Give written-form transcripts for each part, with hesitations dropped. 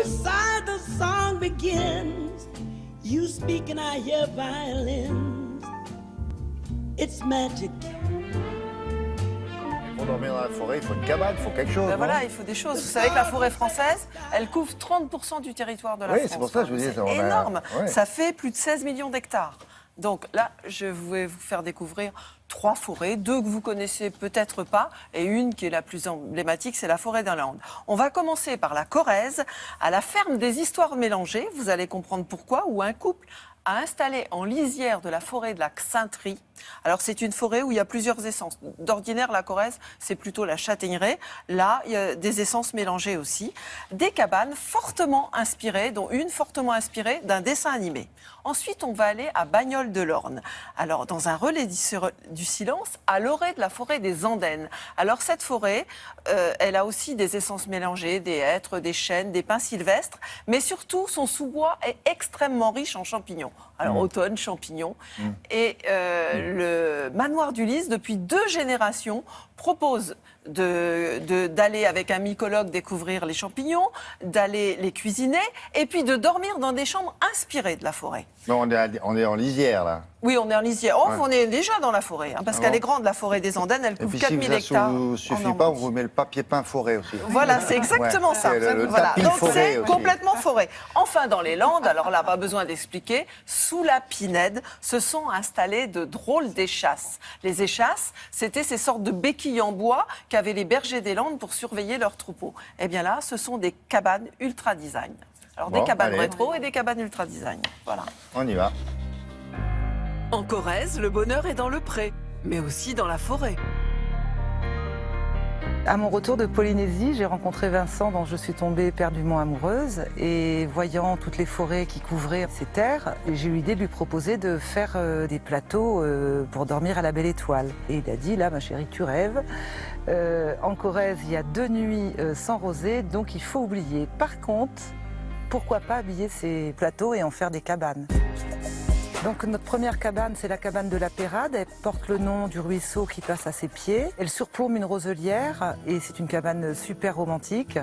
side the song begins. You speak and I hear violins. It's magic. Pour dormir dans la forêt, il faut une cabane, il faut quelque chose. Ben voilà, il faut des choses. Vous savez que la forêt française, elle couvre 30% du territoire de la France. Oui, c'est pour ça que je vous dis. C'est énorme. Ouais. Ça fait plus de 16 millions d'hectares. Donc là, je vais vous faire découvrir 3 forêts, 2 que vous connaissez peut-être pas, et une qui est la plus emblématique, c'est la forêt des Landes. On va commencer par la Corrèze, à la ferme des Histoires Mélangées, vous allez comprendre pourquoi, où un couple a installé en lisière de la forêt de la Xainterie. Alors c'est une forêt où il y a plusieurs essences. D'ordinaire, la Corrèze, c'est plutôt la châtaigneraie. Là, il y a des essences mélangées aussi. Des cabanes fortement inspirées, dont une fortement inspirée d'un dessin animé. Ensuite, on va aller à Bagnoles-de-l'Orne. Alors, dans un relais du silence, à l'orée de la forêt des Andennes. Alors, cette forêt, elle a aussi des essences mélangées, des hêtres, des chênes, des pins sylvestres, mais surtout, son sous-bois est extrêmement riche en champignons. Alors, automne, champignons. Et le manoir du Lys, depuis 2 générations, propose d'aller avec un mycologue découvrir les champignons, d'aller les cuisiner, et puis de dormir dans des chambres inspirées de la forêt. Non, on est en lisière, là. Oui, on est en lisière. Oh, on est déjà dans la forêt, hein, parce qu'elle est grande, la forêt des Andennes, elle couvre 4000 hectares. Et puis si ça ne suffit pas, on vous met le papier peint forêt aussi. Voilà, c'est exactement ça. Voilà. Donc c'est complètement forêt. Enfin, dans les Landes, alors là, pas besoin d'expliquer, sous la Pinède, se sont installés de drôles d'échasses. Les échasses, c'était ces sortes de béquilles en bois qu'avaient les bergers des Landes pour surveiller leurs troupeaux. Eh bien là, ce sont des cabanes ultra design. Alors des cabanes rétro et des cabanes ultra design. Voilà. On y va. En Corrèze, le bonheur est dans le pré, mais aussi dans la forêt. À mon retour de Polynésie, j'ai rencontré Vincent dont je suis tombée éperdument amoureuse et voyant toutes les forêts qui couvraient ces terres, j'ai eu l'idée de lui proposer de faire des plateaux pour dormir à la Belle Étoile. Et il a dit, là ma chérie, tu rêves. En Corrèze, il y a 2 nuits sans rosée, donc il faut oublier. Par contre, pourquoi pas habiller ces plateaux et en faire des cabanes ? Donc notre première cabane, c'est la cabane de la Pérade. Elle porte le nom du ruisseau qui passe à ses pieds. Elle surplombe une roselière et c'est une cabane super romantique.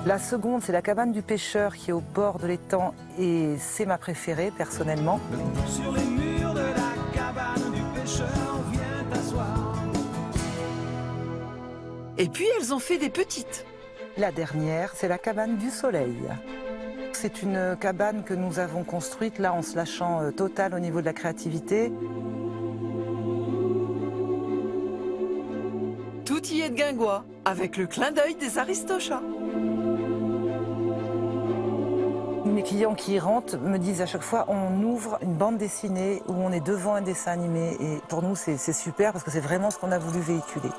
La seconde, c'est la cabane du pêcheur qui est au bord de l'étang et c'est ma préférée personnellement. Sur les murs de la cabane du pêcheur, viens t'asseoir. Et puis, elles ont fait des petites. La dernière, c'est la cabane du soleil. C'est une cabane que nous avons construite là en se lâchant total au niveau de la créativité. Tout y est de guingois, avec le clin d'œil des Aristochats. Mes clients qui rentrent me disent à chaque fois on ouvre une bande dessinée où on est devant un dessin animé. Et pour nous, c'est super parce que c'est vraiment ce qu'on a voulu véhiculer.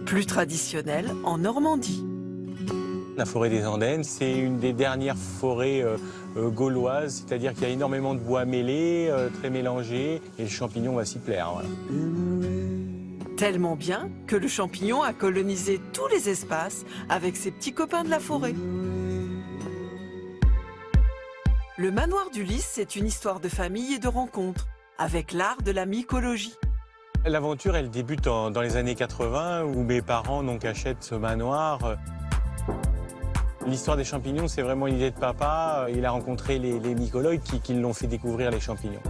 Plus traditionnelle en Normandie. La forêt des Andennes, c'est une des dernières forêts gauloises, c'est-à-dire qu'il y a énormément de bois mêlés, très mélangés, et le champignon va s'y plaire. Voilà. Tellement bien que le champignon a colonisé tous les espaces avec ses petits copains de la forêt. Le manoir du Lys, c'est une histoire de famille et de rencontres, avec l'art de la mycologie. L'aventure, elle débute dans les années 80, où mes parents donc, achètent ce manoir. L'histoire des champignons, c'est vraiment l'idée de papa. Il a rencontré les mycologues qui l'ont fait découvrir les champignons.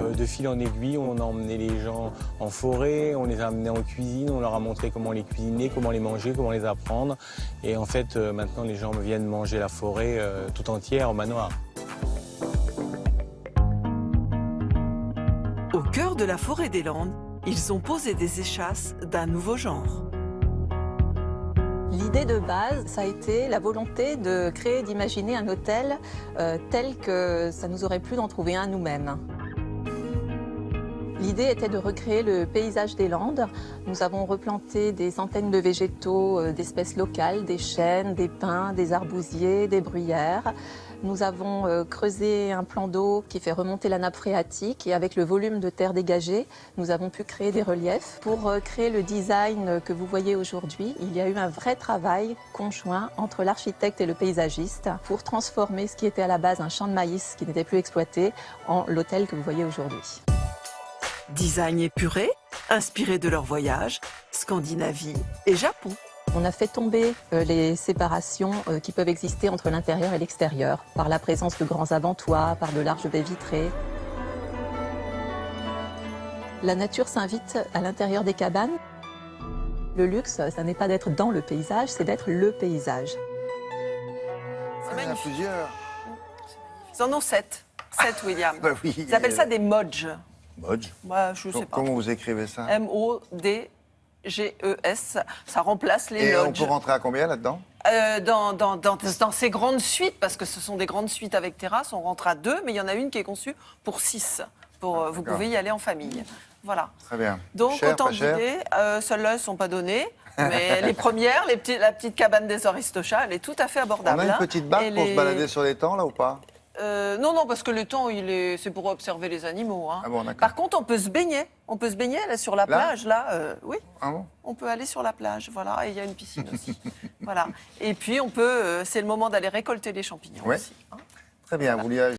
De fil en aiguille, on a emmené les gens en forêt, on les a amenés en cuisine, on leur a montré comment les cuisiner, comment les manger, comment les apprendre. Et en fait, maintenant, les gens viennent manger la forêt tout entière au manoir. Au cœur de la forêt des Landes, ils ont posé des échasses d'un nouveau genre. L'idée de base, ça a été la volonté de créer, d'imaginer un hôtel tel que ça nous aurait plu d'en trouver un nous-mêmes. L'idée était de recréer le paysage des Landes. Nous avons replanté des centaines de végétaux d'espèces locales, des chênes, des pins, des arbousiers, des bruyères. Nous avons creusé un plan d'eau qui fait remonter la nappe phréatique et avec le volume de terre dégagé, nous avons pu créer des reliefs. Pour créer le design que vous voyez aujourd'hui, il y a eu un vrai travail conjoint entre l'architecte et le paysagiste pour transformer ce qui était à la base un champ de maïs qui n'était plus exploité en l'hôtel que vous voyez aujourd'hui. Design épuré, inspiré de leur voyage, Scandinavie et Japon. On a fait tomber les séparations qui peuvent exister entre l'intérieur et l'extérieur, par la présence de grands avantoirs, par de larges baies vitrées. La nature s'invite à l'intérieur des cabanes. Le luxe, ça n'est pas d'être dans le paysage, c'est d'être le paysage. C'est Il y en a magnifique. plusieurs. Ils en ont 7. 7, William. Bah oui. Ils appellent ça des modges. Modge. Moi, je sais pas. Comment vous écrivez ça? MODGES. Ça remplace les Et on lodges. peut rentrer à combien là-dedans? Dans ces grandes suites, parce que ce sont des grandes suites avec terrasse, on rentre à 2, mais il y en a une qui est conçue pour 6. Vous d'accord. pouvez y aller en famille. Voilà. Très bien. Donc, Cher, autant pas cher? d'idées. Celles-là, elles ne sont pas données. Mais les premières, la petite cabane des Aristochats, elle est tout à fait On abordable. a une hein. petite barque Et pour se les- balader sur les temps, là, ou pas? Non, parce que le temps, c'est pour observer les animaux. Hein. Ah bon, d'accord. Par contre, on peut se baigner. On peut se baigner là, sur la Là plage. Là, oui, Ah bon? on peut aller sur la plage. Voilà, et il y a une piscine aussi. Voilà. Et puis, c'est le moment d'aller récolter les champignons Ouais. aussi. Hein. Très bien. Vous lui